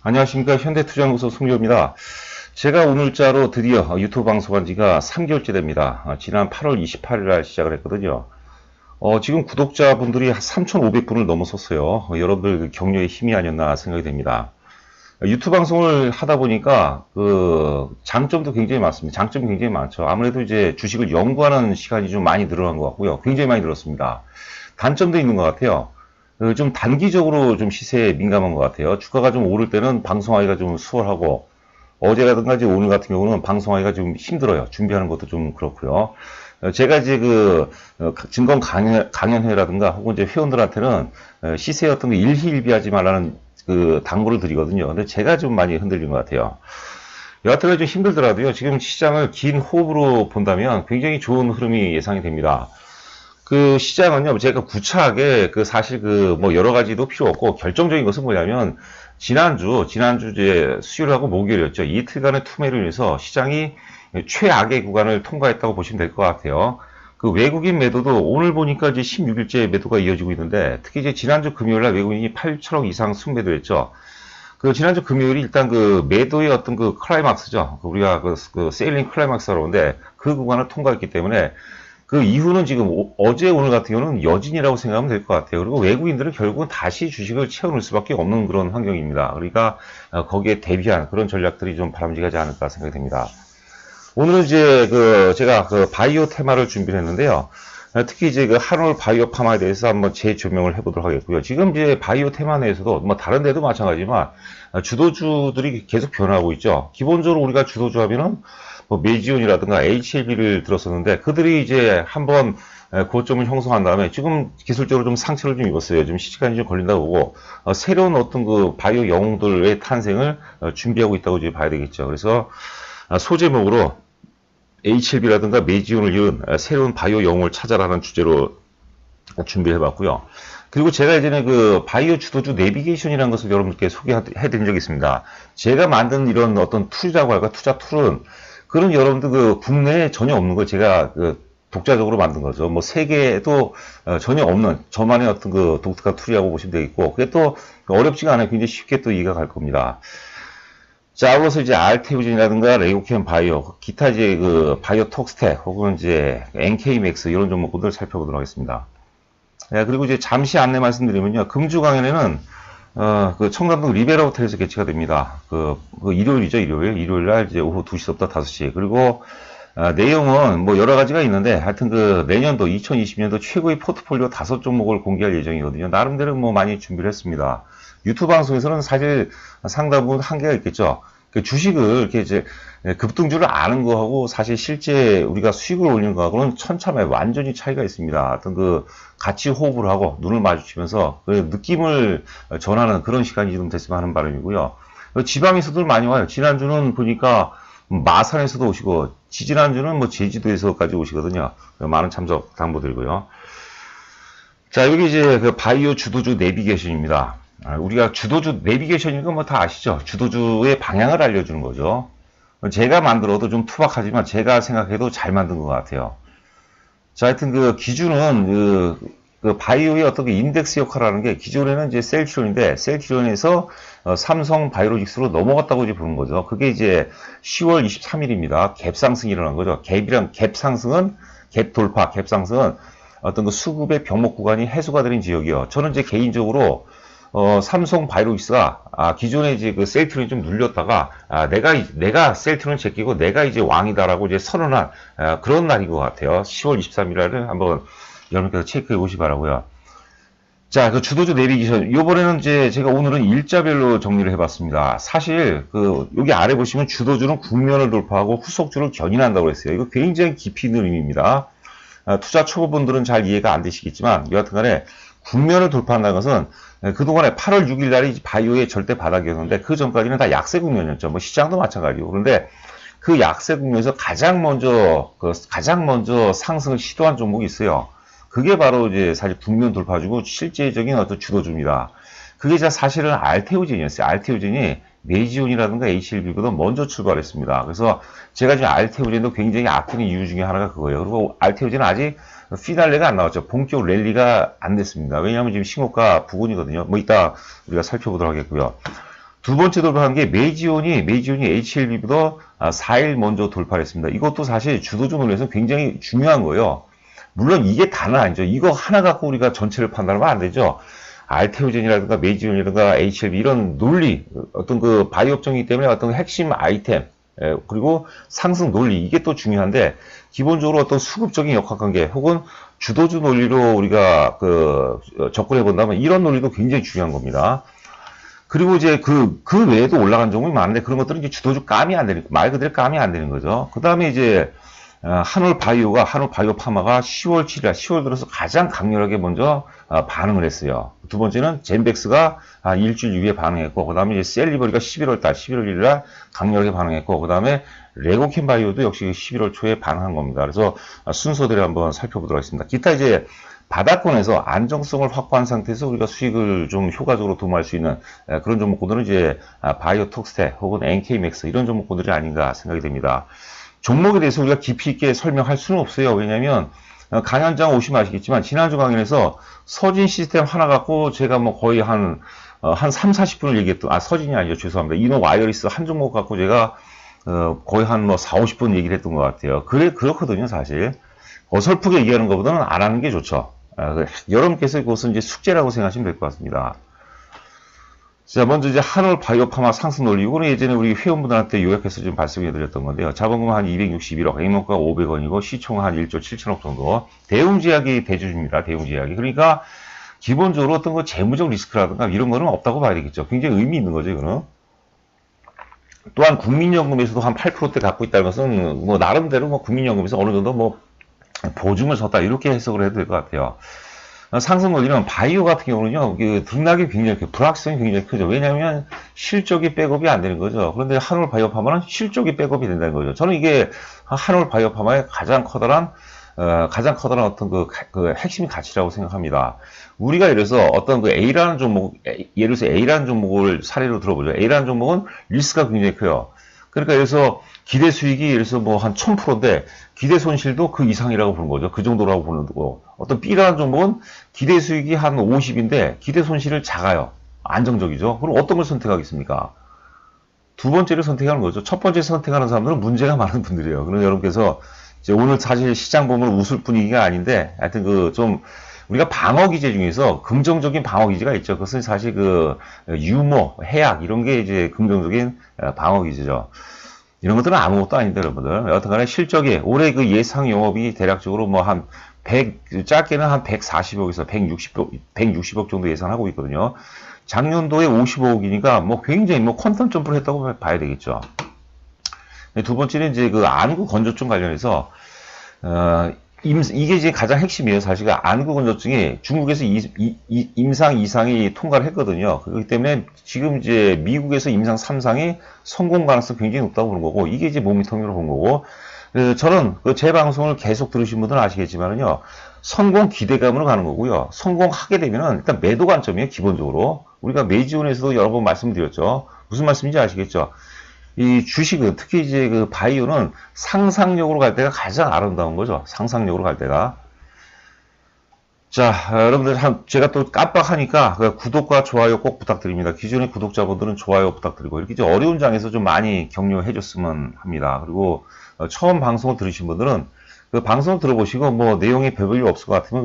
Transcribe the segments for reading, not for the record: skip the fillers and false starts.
안녕하십니까. 현대투자연구소 송교입니다. 제가 오늘자로 드디어 유튜브 방송한 지가 3개월째 됩니다. 지난 8월 28일 날 시작을 했거든요. 지금 구독자분들이 한 3,500분을 넘어섰어요. 여러분들 격려의 힘이 아니었나 생각이 됩니다. 유튜브 방송을 하다 보니까 장점도 굉장히 많습니다. 장점이 굉장히 많죠. 아무래도 이제 주식을 연구하는 시간이 좀 많이 늘어난 것 같고요. 굉장히 많이 늘었습니다. 단점도 있는 것 같아요. 좀 단기적으로 좀 시세에 민감한 것 같아요. 주가가 좀 오를 때는 방송하기가 좀 수월하고, 어제라든가 이제 오늘 같은 경우는 방송하기가 좀 힘들어요. 준비하는 것도 좀 그렇고요. 제가 이제 증권 강연회라든가 혹은 이제 회원들한테는 시세의 어떤 일희일비하지 말라는 당부를 드리거든요. 근데 제가 좀 많이 흔들린 것 같아요. 여하튼 좀 힘들더라도요. 지금 시장을 긴 호흡으로 본다면 굉장히 좋은 흐름이 예상이 됩니다. 시장은요, 제가 구차하게 사실 뭐 여러 가지도 필요 없고 결정적인 것은 뭐냐면 지난주 이제 수요일하고 목요일이었죠. 이틀간의 투매로 인해서 시장이 최악의 구간을 통과했다고 보시면 될 것 같아요. 외국인 매도도 오늘 보니까 이제 16일째 매도가 이어지고 있는데, 특히 이제 지난주 금요일 날 외국인이 8천억 이상 순매도했죠. 지난주 금요일이 일단 매도의 어떤 클라이막스죠. 우리가 세일링 클라이막스라고 하는데 그 구간을 통과했기 때문에 이후는 지금 어제 오늘 같은 경우는 여진이라고 생각하면 될 것 같아요. 그리고 외국인들은 결국은 다시 주식을 채워넣을 수밖에 없는 그런 환경입니다. 그러니까 거기에 대비한 그런 전략들이 좀 바람직하지 않을까 생각이 됩니다. 오늘은 이제 제가 바이오 테마를 준비를 했는데요. 특히 이제 한올 바이오 파마에 대해서 한번 재조명을 해보도록 하겠고요. 지금 이제 바이오 테마 내에서도 뭐 다른 데도 마찬가지지만 주도주들이 계속 변화하고 있죠. 기본적으로 우리가 주도주 하면은 뭐 메지온이라든가 HLB를 들었었는데, 그들이 이제 한번 고점을 형성한 다음에 지금 기술적으로 좀 상처를 좀 입었어요. 좀 시간이 좀 걸린다고 보고, 새로운 어떤 바이오 영웅들의 탄생을 준비하고 있다고 이제 봐야 되겠죠. 그래서 소제목으로 HLB라든가 메지온을 이은 새로운 바이오 영웅을 찾아라는 주제로 준비해 봤고요. 그리고 제가 예전에 바이오 주도주 내비게이션이라는 것을 여러분들께 소개해드린 적이 있습니다. 제가 만든 이런 어떤 툴이라고 할까, 투자 툴은 그런 여러분들 국내에 전혀 없는 걸 제가 독자적으로 만든 거죠. 뭐 세계에도 전혀 없는 저만의 어떤 독특한 툴이라고 보시면 되겠고, 그게 또 어렵지가 않아요. 굉장히 쉽게 또 이해가 갈 겁니다. 자, 그래서 이제 알테오진이라든가 레고캠 바이오, 기타 이제 바이오 톡스텍 혹은 이제 NK맥스 이런 종목들을 살펴보도록 하겠습니다. 그리고 이제 잠시 안내 말씀드리면요. 금주 강연에는 청담동 리베라 호텔에서 개최가 됩니다. 일요일이죠, 일요일 날 이제 오후 2시부터 5시. 그리고 내용은 뭐 여러 가지가 있는데, 하여튼 내년도 2020년도 최고의 포트폴리오 5종목을 공개할 예정이거든요. 나름대로 뭐 많이 준비를 했습니다. 유튜브 방송에서는 사실 상당 부분 한계가 있겠죠. 주식을 이렇게 이제 급등주를 아는 거하고 사실 실제 우리가 수익을 올리는 거하고는 천차만별 완전히 차이가 있습니다. 어떤 같이 호흡을 하고 눈을 마주치면서 느낌을 전하는 그런 시간이 좀 됐으면 하는 바람이고요. 지방에서도 많이 와요. 지난주는 보니까 마산에서도 오시고, 지지난주는 뭐 제주도에서까지 오시거든요. 많은 참석 당부드리고요. 자, 여기 이제 바이오 주도주 내비게이션입니다. 우리가 주도주 내비게이션인 건 뭐 다 아시죠? 주도주의 방향을 알려주는 거죠. 제가 만들어도 좀 투박하지만 제가 생각해도 잘 만든 것 같아요. 자, 하여튼 기준은 바이오의 어떤 인덱스 역할을 하는 게, 기존에는 이제 셀트리온인데 셀트리온에서 삼성 바이오로직스로 넘어갔다고 이제 보는 거죠. 그게 이제 10월 23일입니다. 갭 상승이 일어난 거죠. 갭 상승은, 갭 돌파, 갭 상승은 어떤 수급의 병목 구간이 해소가 되는 지역이요. 저는 이제 개인적으로 삼성 바이오로직스가 기존에 이제 셀트리온이 좀 눌렸다가 내가 셀트리온 제끼고 내가 이제 왕이다라고 이제 선언한 그런 날인 것 같아요. 10월 23일 날을 한번 여러분께서 체크해 보시기 바라고요. 자, 주도주 내비게이션, 이번에는 이제 제가 오늘은 일자별로 정리를 해봤습니다. 사실 여기 아래 보시면 주도주는 국면을 돌파하고 후속주를 견인한다고 했어요. 이거 굉장히 깊이 있는 의미입니다. 투자 초보분들은 잘 이해가 안 되시겠지만, 여하튼간에 국면을 돌파한다는 것은 그동안에 8월 6일 날이 바이오의 절대 바닥이었는데, 그 전까지는 다 약세 국면이었죠. 뭐 시장도 마찬가지고. 그런데 그 약세 국면에서 가장 먼저 상승을 시도한 종목이 있어요. 그게 바로 이제 사실 국면 돌파주고 실제적인 어떤 주도주입니다. 그게 사실은 알테오젠이었어요. 알테오젠이 메지온이라든가 HLB보다 먼저 출발했습니다. 그래서 제가 지금 알테오젠도 굉장히 아끼는 이유 중에 하나가 그거예요. 그리고 알테오젠은 아직 피날레가 안 나왔죠. 본격 랠리가 안 됐습니다. 왜냐하면 지금 신고가 부근이거든요. 뭐 이따 우리가 살펴보도록 하겠고요. 두 번째 돌파한 게 메이지온이 HLB보다 4일 먼저 돌파를 했습니다. 이것도 사실 주도주 논리에서 굉장히 중요한 거예요. 물론 이게 다는 아니죠. 이거 하나 갖고 우리가 전체를 판단하면 안 되죠. 알테오젠이라든가 메이지온이라든가 HLB 이런 논리, 어떤 그 바이오 업종이기 때문에 어떤 핵심 아이템, 그리고 상승 논리, 이게 또 중요한데, 기본적으로 어떤 수급적인 역학관계, 혹은 주도주 논리로 우리가 접근해 본다면 이런 논리도 굉장히 중요한 겁니다. 그리고 이제 그 외에도 올라간 종목이 많은데 그런 것들은 이제 주도주 감이 안 되는, 말 그대로 감이 안 되는 거죠. 그 다음에 이제, 한올 바이오 파마가 10월 7일, 10월 들어서 가장 강렬하게 먼저 반응을 했어요. 두 번째는 젠백스가 한 일주일 이후에 반응했고, 그 다음에 이제 셀리버리가 11월 1일 강렬하게 반응했고, 그 다음에 레고캔 바이오도 역시 11월 초에 반응한 겁니다. 그래서 순서대로 한번 살펴보도록 하겠습니다. 기타 이제 바닥권에서 안정성을 확보한 상태에서 우리가 수익을 좀 효과적으로 도모할 수 있는 그런 종목군들은 이제 바이오 톡스텍 혹은 NK맥스 이런 종목군들이 아닌가 생각이 됩니다. 종목에 대해서 우리가 깊이 있게 설명할 수는 없어요. 왜냐하면 강연장 오시면 아시겠지만 지난주 강연에서 서진 시스템 하나 갖고 제가 뭐 거의 한 3, 40분을 얘기했던, 서진이 아니죠. 죄송합니다. 이노 와이어리스 한 종목 갖고 제가 거의 한 뭐 4, 50분 얘기를 했던 것 같아요. 그렇거든요, 사실. 어설프게 얘기하는 것보다는 안 하는 게 좋죠. 여러분께서 그것은 이제 숙제라고 생각하시면 될 것 같습니다. 자, 먼저 이제 한올 바이오 파마 상승 논리. 이거는 예전에 우리 회원분들한테 요약해서 좀 말씀해 드렸던 건데요. 자본금 한 261억, 액면가 500원이고, 시총 한 1조 7천억 정도. 대웅제약이 대주주입니다. 대웅제약이. 그러니까, 기본적으로 어떤 거 재무적 리스크라든가 이런 거는 없다고 봐야 되겠죠. 굉장히 의미 있는 거죠, 이거는. 또한 국민연금에서도 한 8%대 갖고 있다는 것은, 뭐, 나름대로 뭐, 국민연금에서 어느 정도 뭐, 보증을 섰다. 이렇게 해석을 해도 될 것 같아요. 상승 논리는 바이오 같은 경우는요, 등락이 굉장히 불확실성이 굉장히 크죠. 왜냐하면 실적이 백업이 안 되는 거죠. 그런데 한올 바이오 파마는 실적이 백업이 된다는 거죠. 저는 이게 한올 바이오 파마의 가장 커다란 어떤 그 핵심 가치라고 생각합니다. 우리가 예를 들어서 어떤 그 A라는 종목, 예를 들어서 A라는 종목을 사례로 들어보죠. A라는 종목은 리스크가 굉장히 커요. 그러니까 예를 들어서 기대 수익이 예를 들어서 뭐 한 1000%인데 기대 손실도 그 이상이라고 보는 거죠. 그 정도라고 보는 거고. 어떤 B라는 종목은 기대 수익이 한 50인데 기대 손실을 작아요. 안정적이죠. 그럼 어떤 걸 선택하겠습니까? 두 번째를 선택하는 거죠. 첫 번째 선택하는 사람들은 문제가 많은 분들이에요. 그럼 여러분께서 이제 오늘 사실 시장 보면 웃을 분위기가 아닌데 하여튼 우리가 방어 기제 중에서 긍정적인 방어 기제가 있죠. 그것은 사실 유머, 해악 이런 게 이제 긍정적인 방어 기제죠. 이런 것들은 아무것도 아닌데 여러분들. 여튼간에 실적이 올해 그 예상 영업이 대략적으로 뭐 한 짧게는 한 140억에서 160억 정도 예상하고 있거든요. 작년도에 55억이니까 뭐 굉장히 뭐 퀀텀 점프를 했다고 봐야 되겠죠. 두 번째는 이제 안구 건조증 관련해서 이게 이제 가장 핵심이에요. 사실 안구 건조증이 중국에서 임상 2상이 통과를 했거든요. 그렇기 때문에 지금 이제 미국에서 임상 3상이 성공 가능성이 굉장히 높다고 보는 거고, 이게 이제 모니터링으로 본 거고, 저는 제 방송을 계속 들으신 분들은 아시겠지만은요, 성공 기대감으로 가는 거고요. 성공하게 되면은 일단 매도 관점이에요. 기본적으로 우리가 메이지온에서도 여러 번 말씀드렸죠. 무슨 말씀인지 아시겠죠? 이 주식은 특히 이제 바이오는 상상력으로 갈 때가 가장 아름다운 거죠. 상상력으로 갈 때가. 자, 여러분들 제가 또 깜빡하니까 구독과 좋아요 꼭 부탁드립니다. 기존의 구독자분들은 좋아요 부탁드리고 이렇게 이제 어려운 장에서 좀 많이 격려해 줬으면 합니다. 그리고 처음 방송을 들으신 분들은 방송 들어보시고 뭐 내용에 별볼일 없을 것 같으면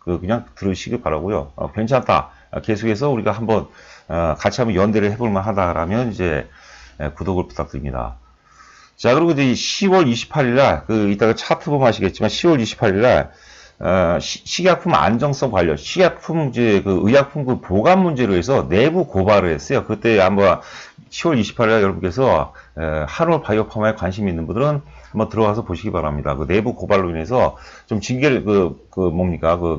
그냥 들으시길 바라고요. 괜찮다. 계속해서 우리가 한번 같이 한번 연대를 해볼 만하다라면 이제 구독을 부탁드립니다. 자, 그리고 이제 10월 28일 날, 이따가 차트 보면 아시겠지만 10월 28일 날, 식약품 안정성 관련, 식약품 의약품 보관 문제로 해서 내부 고발을 했어요. 그때 한번 10월 28일 날 여러분께서 한올 바이오 파마에 관심 있는 분들은 한번 들어가서 보시기 바랍니다. 내부 고발로 인해서 좀 징계를,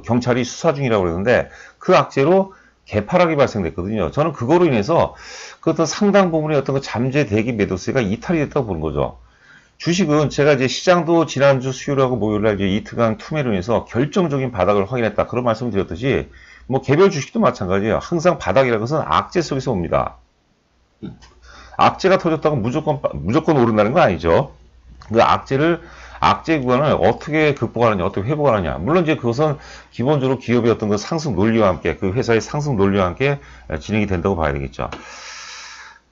경찰이 수사 중이라고 그러는데 그 악재로 개파락이 발생됐거든요. 저는 그거로 인해서 어떤 상당 부분의 어떤 잠재 대기 매도세가 이탈이 됐다고 보는 거죠. 주식은 제가 이제 시장도 지난주 수요일하고 목요일날 이제 이틀간 투매로 인해서 결정적인 바닥을 확인했다. 그런 말씀을 드렸듯이 뭐 개별 주식도 마찬가지예요. 항상 바닥이라는 것은 악재 속에서 옵니다. 악재가 터졌다고 무조건 오른다는 건 아니죠. 악재 구간을 어떻게 극복하느냐, 어떻게 회복하느냐. 물론 이제 그것은 기본적으로 기업의 어떤 상승 논리와 함께, 회사의 상승 논리와 함께 진행이 된다고 봐야 되겠죠.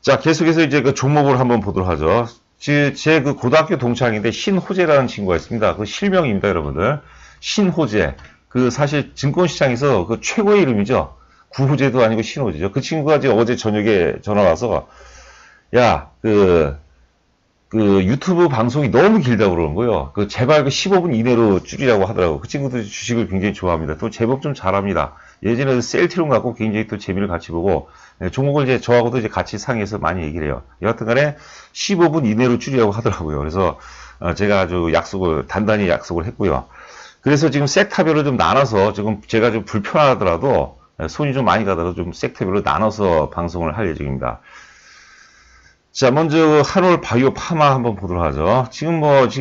자, 계속해서 이제 그 종목을 한번 보도록 하죠. 제 그 고등학교 동창인데 신호재라는 친구가 있습니다. 그 실명입니다, 여러분들. 신호재. 그 사실 증권시장에서 그 최고의 이름이죠. 구호재도 아니고 신호재죠. 그 친구가 이제 어제 저녁에 전화 와서 야, 그 유튜브 방송이 너무 길다고 그러는 거예요. 그 제발 그 15분 이내로 줄이라고 하더라고. 그 친구도 주식을 굉장히 좋아합니다. 또 제법 좀 잘합니다. 예전에 셀트리온 갖고 굉장히 또 재미를 같이 보고 종목을 이제 저하고도 이제 같이 상의해서 많이 얘기를 해요. 여하튼간에 15분 이내로 줄이라고 하더라고요. 그래서 제가 아주 단단히 약속을 했고요. 그래서 지금 섹터별로 좀 나눠서 지금 제가 좀 불편하더라도 손이 좀 많이 가더라도 좀 섹터별로 나눠서 방송을 할 예정입니다. 자, 먼저 한올 바이오 파마 한번 보도록 하죠. 지금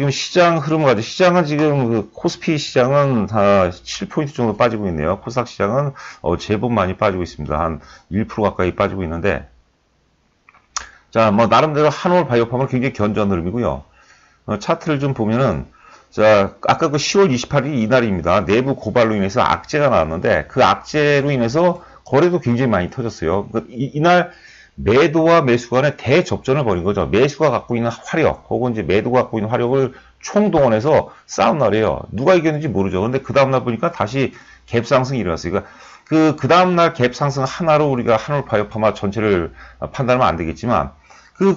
시장 흐름을 가죠. 시장은 지금 그 코스피 시장은 다 7포인트 정도 빠지고 있네요. 코스닥 시장은 제법 많이 빠지고 있습니다. 한 1% 가까이 빠지고 있는데, 자, 뭐 나름대로 한올 바이오 파마는 굉장히 견조한 흐름이고요. 차트를 좀 보면은, 자, 아까 그 10월 28일이 이날입니다. 내부 고발로 인해서 악재가 나왔는데 그 악재로 인해서 거래도 굉장히 많이 터졌어요. 이날 매도와 매수 간의 대접전을 벌인 거죠. 매수가 갖고 있는 화력 혹은 이제 매도가 갖고 있는 화력을 총동원해서 싸운 날이에요. 누가 이겼는지 모르죠. 근데 그 다음날 보니까 다시 갭 상승이 일어났어요. 그러니까 그 다음날 갭 상승 하나로 우리가 한올 바이오 파마 전체를 판단하면 안 되겠지만 그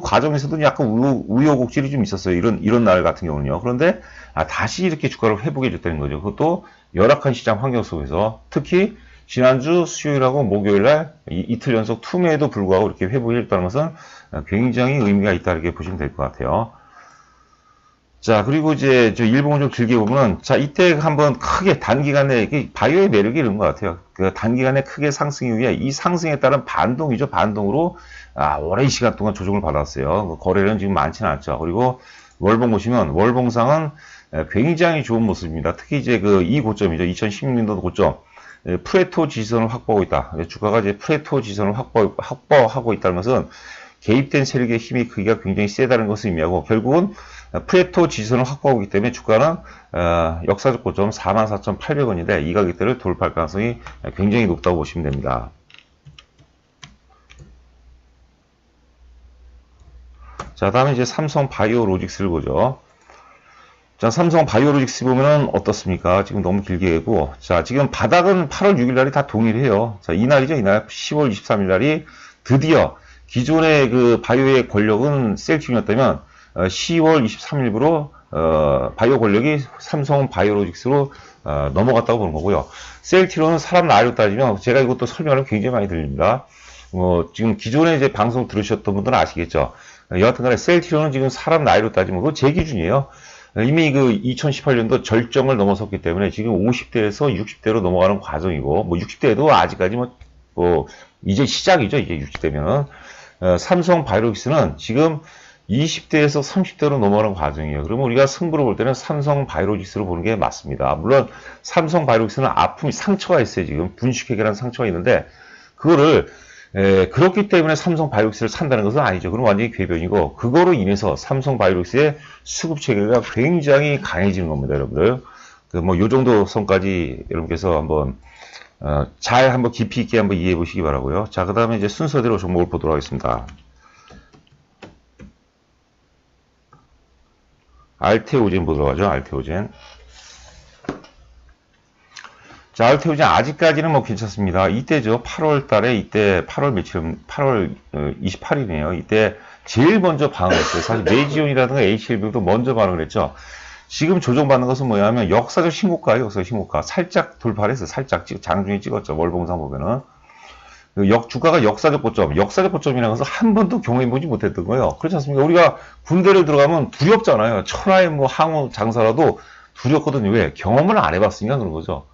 과정에서도 약간 우여곡절이 좀 있었어요. 이런 날 같은 경우는요. 그런데 다시 이렇게 주가를 회복해 줬다는 거죠. 그것도 열악한 시장 환경 속에서 특히 지난주 수요일하고 목요일날 이틀 연속 투매에도 불구하고 이렇게 회복이 됐다는 것은 굉장히 의미가 있다 이렇게 보시면 될 것 같아요. 자, 그리고 이제 저 일봉을 좀 길게 보면 자, 이때 한번 크게 단기간에 바이오의 매력이 이런 것 같아요. 그 단기간에 크게 상승 이후에 이 상승에 따른 반동이죠. 반동으로 오랜 시간 동안 조정을 받았어요. 거래는 지금 많지는 않죠. 그리고 월봉 보시면 월봉상은 굉장히 좋은 모습입니다. 특히 이제 이 고점이죠. 2016년도 고점. 프레토 지지선을 확보하고 있다. 주가가 이제 프레토 지지선을 확보하고 있다는 것은 개입된 세력의 힘이 크기가 굉장히 세다는 것을 의미하고 결국은 프레토 지지선을 확보하고 있기 때문에 주가는 역사적 고점 44,800원인데 이 가격대를 돌파할 가능성이 굉장히 높다고 보시면 됩니다. 자, 다음에 이제 삼성 바이오로직스를 보죠. 자, 삼성 바이오로직스 보면은 어떻습니까? 지금 너무 길게 하고. 자, 지금 바닥은 8월 6일 날이 다 동일해요. 자, 이날이죠. 이날 10월 23일 날이 드디어 기존의 그 바이오의 권력은 셀트리온이었다면 10월 23일부로 바이오 권력이 삼성 바이오로직스로 넘어갔다고 보는 거고요. 셀트리온은 사람 나이로 따지면 제가 이것도 설명을 굉장히 많이 드립니다. 지금 기존에 이제 방송 들으셨던 분들은 아시겠죠. 여하튼간에 셀트리온은 지금 사람 나이로 따지면 그거 제 기준이에요. 이미 그 2018년도 절정을 넘어섰기 때문에 지금 50대에서 60대로 넘어가는 과정이고, 뭐 60대도 아직까지 이제 시작이죠. 이제 60대면은. 삼성 바이오로직스는 지금 20대에서 30대로 넘어가는 과정이에요. 그러면 우리가 승부를 볼 때는 삼성 바이오로직스로 보는 게 맞습니다. 물론 삼성 바이오로직스는 상처가 있어요. 지금 분식회계라는 상처가 있는데, 그거를 그렇기 때문에 삼성 바이오로직스를 산다는 것은 아니죠. 그럼 완전히 궤변이고 그거로 인해서 삼성 바이오로직스의 수급 체계가 굉장히 강해지는 겁니다, 여러분들. 요 정도 선까지 여러분께서 한번 잘 한번 깊이 있게 한번 이해해 보시기 바라고요. 자, 그다음에 이제 순서대로 종목을 보도록 하겠습니다. 알테오젠 보도록 하죠. 알테오젠. 자, 알테오젠 아직까지는 뭐 괜찮습니다. 이때죠. 8월 달에 이때 8월 28일이네요. 이때 제일 먼저 반응을 했어요. 사실 메지온이라든가 HLB도 먼저 반응을 했죠. 지금 조정받는 것은 뭐냐면 역사적 신고가예요. 역사적 신고가. 살짝 돌파를 했어요. 살짝 장중에 찍었죠. 월봉상 보면은. 주가가 역사적 고점이라는 것은 한 번도 경험해보지 못했던 거예요. 그렇지 않습니까? 우리가 군대를 들어가면 두렵잖아요. 천하의 뭐 항우 장사라도 두렵거든요. 왜? 경험을 안 해봤으니까 그런 거죠.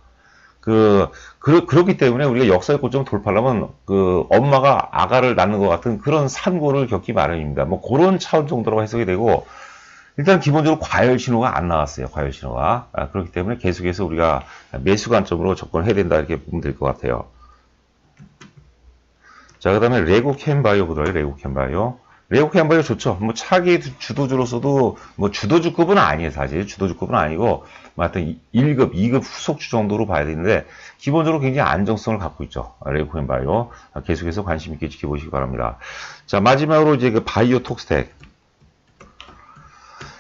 그렇기 때문에 우리가 역사의 고점 돌파하려면 엄마가 아가를 낳는 것 같은 그런 산고를 겪기 마련입니다. 뭐 그런 차원 정도로 해석이 되고, 일단 기본적으로 과열 신호가 안 나왔어요. 과열 신호가. 그렇기 때문에 계속해서 우리가 매수 관점으로 접근을 해야 된다 이렇게 보면 될 것 같아요. 자, 그 다음에 레고캠바이오 보도록 해요. 레고캠바이오 좋죠. 뭐 차기 주도주로서도 뭐 주도주급은 아니에요, 사실. 주도주급은 아니고, 뭐 하여튼 1급, 2급 후속주 정도로 봐야 되는데, 기본적으로 굉장히 안정성을 갖고 있죠. 레고캠바이오. 계속해서 관심 있게 지켜보시기 바랍니다. 자, 마지막으로 이제 그 바이오 톡스텍.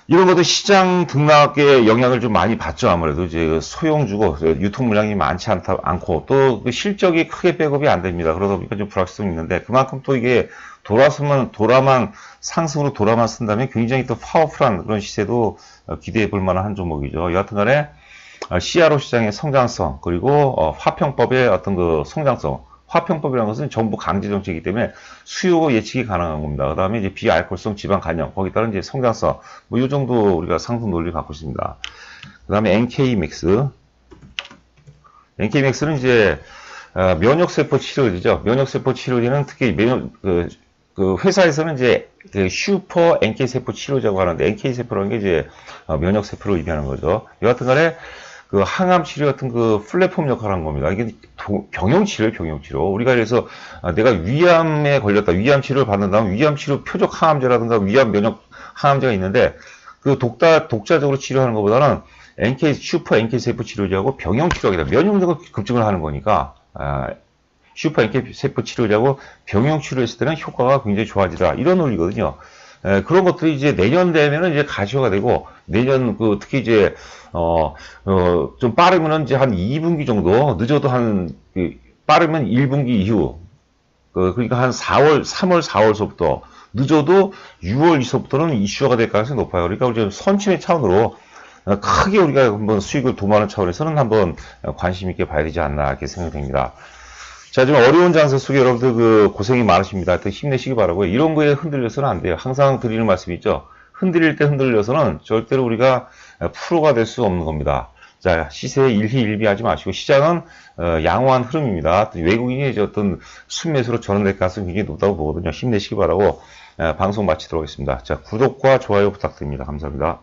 이런 것도 시장 등락에 영향을 좀 많이 받죠. 아무래도 이제 소형주고 유통 물량이 많지 않고 또 그 실적이 크게 백업이 안 됩니다. 그러다 보니까 좀 불확실성이 있는데 그만큼 또 이게 도라만 상승으로 도라만 쓴다면 굉장히 또 파워풀한 그런 시세도 기대해 볼 만한 한 종목이죠. 여하튼간에 CRO 시장의 성장성 그리고 화평법의 어떤 그 성장성. 화평법이라는 것은 정부 강제 정책이기 때문에 수요 예측이 가능한 겁니다. 그 다음에 이제 비알코올성 지방 간염, 거기에 따른 이제 성장성, 뭐 이 정도 우리가 상승 논리를 갖고 있습니다. 그 다음에 NK맥스. NK맥스는 이제 면역세포 치료제죠. 면역세포 치료제는 특히 그 회사에서는 이제 그 슈퍼 NK세포 치료제라고 하는데 NK세포라는 게 이제 면역세포를 의미하는 거죠. 여하튼간에 그 항암 치료 같은 그 플랫폼 역할을 한 겁니다. 이게 병용치료예요, 병용치료. 우리가 그래서 내가 위암에 걸렸다, 위암 치료를 받는다면 위암 치료 표적 항암제라든가 위암 면역 항암제가 있는데 그 독자적으로 치료하는 것보다는 슈퍼 NK 세포 치료제하고 병용 치료하기다. 면역력을 급증을 하는 거니까 슈퍼 NK 세포 치료제하고 병용 치료했을 때는 효과가 굉장히 좋아지다. 이런 논리거든요. 그런 것들이 이제 내년 되면은 이제 가시화가 되고, 내년, 특히 이제, 좀 빠르면은 이제 한 2분기 정도, 늦어도 빠르면 1분기 이후, 그러니까 한 3월, 4월서부터, 늦어도 6월서부터는 이슈화가 될 가능성이 높아요. 그러니까 우리 선침의 차원으로, 크게 우리가 한번 수익을 도모하는 차원에서는 한번 관심 있게 봐야 되지 않나, 이렇게 생각이 됩니다. 자, 지금 어려운 장세 속에 여러분들 그 고생이 많으십니다. 또 힘내시기 바라고요. 이런 거에 흔들려서는 안 돼요. 항상 드리는 말씀이 있죠. 흔들릴 때 흔들려서는 절대로 우리가 프로가 될 수 없는 겁니다. 자, 시세에 일희일비하지 마시고 시장은 양호한 흐름입니다. 외국인이 이제 어떤 순매수로 전환될 가능성이 굉장히 높다고 보거든요. 힘내시기 바라고 방송 마치도록 하겠습니다. 자, 구독과 좋아요 부탁드립니다. 감사합니다.